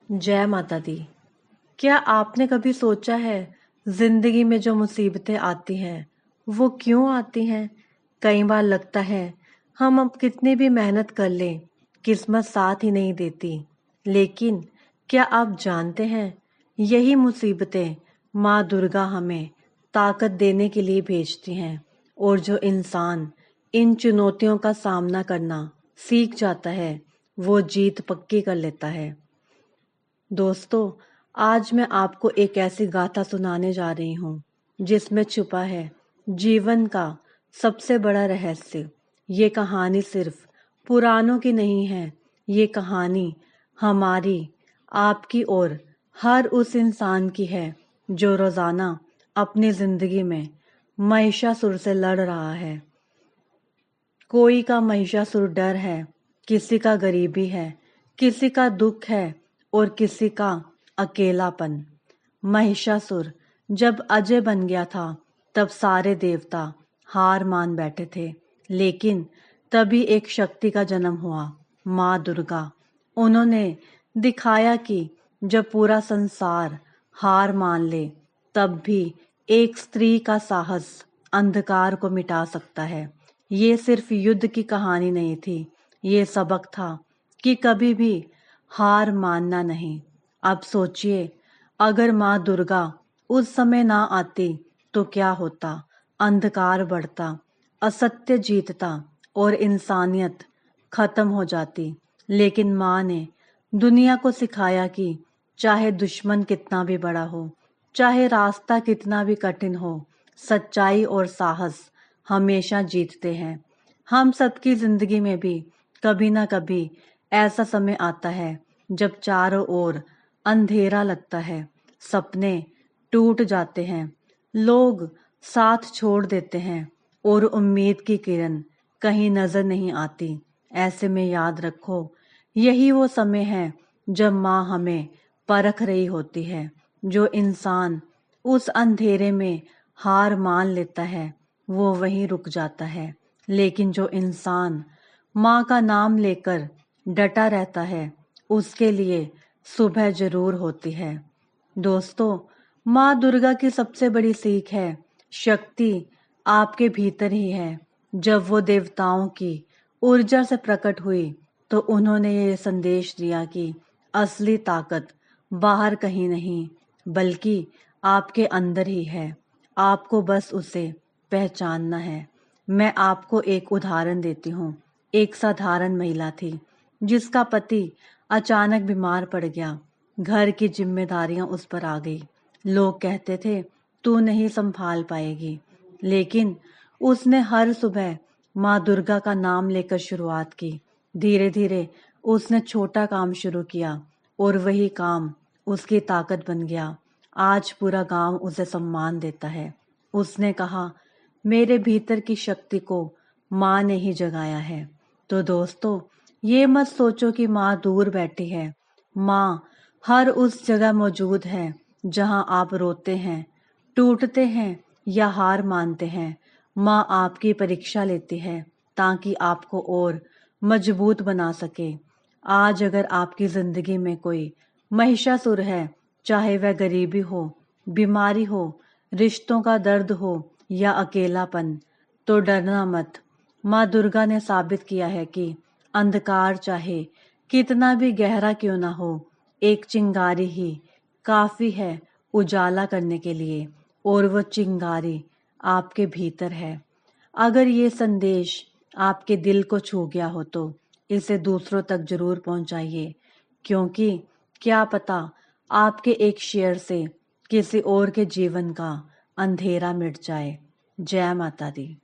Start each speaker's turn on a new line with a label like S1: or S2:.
S1: जय माता दी। क्या आपने कभी सोचा है जिंदगी में जो मुसीबतें आती हैं वो क्यों आती हैं? कई बार लगता है हम अब कितनी भी मेहनत कर लें किस्मत साथ ही नहीं देती। लेकिन क्या आप जानते हैं यही मुसीबतें माँ दुर्गा हमें ताकत देने के लिए भेजती हैं। और जो इंसान इन चुनौतियों का सामना करना सीख जाता है वो जीत पक्की कर लेता है। दोस्तों, आज मैं आपको एक ऐसी गाथा सुनाने जा रही हूँ जिसमें छुपा है जीवन का सबसे बड़ा रहस्य। ये कहानी सिर्फ पुराणों की नहीं है, ये कहानी हमारी, आपकी और हर उस इंसान की है जो रोजाना अपनी जिंदगी में महिषासुर से लड़ रहा है। कोई का महिषासुर डर है, किसी का गरीबी है, किसी का दुख है और किसी का अकेलापन। महिषासुर जब अजय बन गया था तब सारे देवता हार मान बैठे थे। लेकिन तभी एक शक्ति का जन्म हुआ, माँ दुर्गा। उन्होंने दिखाया कि जब पूरा संसार हार मान ले तब भी एक स्त्री का साहस अंधकार को मिटा सकता है। ये सिर्फ युद्ध की कहानी नहीं थी, ये सबक था कि कभी भी हार मानना नहीं। अब सोचिए, अगर माँ दुर्गा उस समय ना आती तो क्या होता? अंधकार बढ़ता, असत्य जीतता और इंसानियत खत्म हो जाती। लेकिन माँ ने दुनिया को सिखाया कि चाहे दुश्मन कितना भी बड़ा हो, चाहे रास्ता कितना भी कठिन हो, सच्चाई और साहस हमेशा जीतते हैं। हम सबकी जिंदगी में भी कभी ना कभी ऐसा समय आता है जब चारों ओर अंधेरा लगता है, सपने टूट जाते हैं, लोग साथ छोड़ देते हैं और उम्मीद की किरण कहीं नजर नहीं आती। ऐसे में याद रखो, यही वो समय है जब माँ हमें परख रही होती है। जो इंसान उस अंधेरे में हार मान लेता है वो वहीं रुक जाता है। लेकिन जो इंसान माँ का नाम लेकर डटा रहता है उसके लिए सुबह जरूर होती है। दोस्तों, माँ दुर्गा की सबसे बड़ी सीख है शक्ति आपके भीतर ही है। जब वो देवताओं की ऊर्जा से प्रकट हुई तो उन्होंने ये संदेश दिया कि असली ताकत बाहर कहीं नहीं बल्कि आपके अंदर ही है। आपको बस उसे पहचानना है। मैं आपको एक उदाहरण देती हूँ। एक साधारण महिला थी जिसका पति अचानक बीमार पड़ गया। घर की जिम्मेदारियां उस पर आ गई। लोग कहते थे तू नहीं संभाल पाएगी, लेकिन उसने हर सुबह माँ दुर्गा का नाम लेकर शुरुआत की। धीरे धीरे उसने छोटा काम शुरू किया और वही काम उसकी ताकत बन गया। आज पूरा गांव उसे सम्मान देता है। उसने कहा, मेरे भीतर की शक्ति को माँ ने ही जगाया है। तो दोस्तों, ये मत सोचो कि माँ दूर बैठी है। माँ हर उस जगह मौजूद है जहाँ आप रोते हैं, टूटते हैं या हार मानते हैं। माँ आपकी परीक्षा लेती है ताकि आपको और मजबूत बना सके। आज अगर आपकी जिंदगी में कोई महिषासुर है, चाहे वह गरीबी हो, बीमारी हो, रिश्तों का दर्द हो या अकेलापन, तो डरना मत। माँ दुर्गा ने साबित किया है कि अंधकार चाहे कितना भी गहरा क्यों ना हो, एक चिंगारी ही काफी है उजाला करने के लिए, और वो चिंगारी आपके भीतर है। अगर ये संदेश आपके दिल को छू गया हो तो इसे दूसरों तक जरूर पहुंचाइए, क्योंकि क्या पता आपके एक शेयर से किसी और के जीवन का अंधेरा मिट जाए। जय माता दी।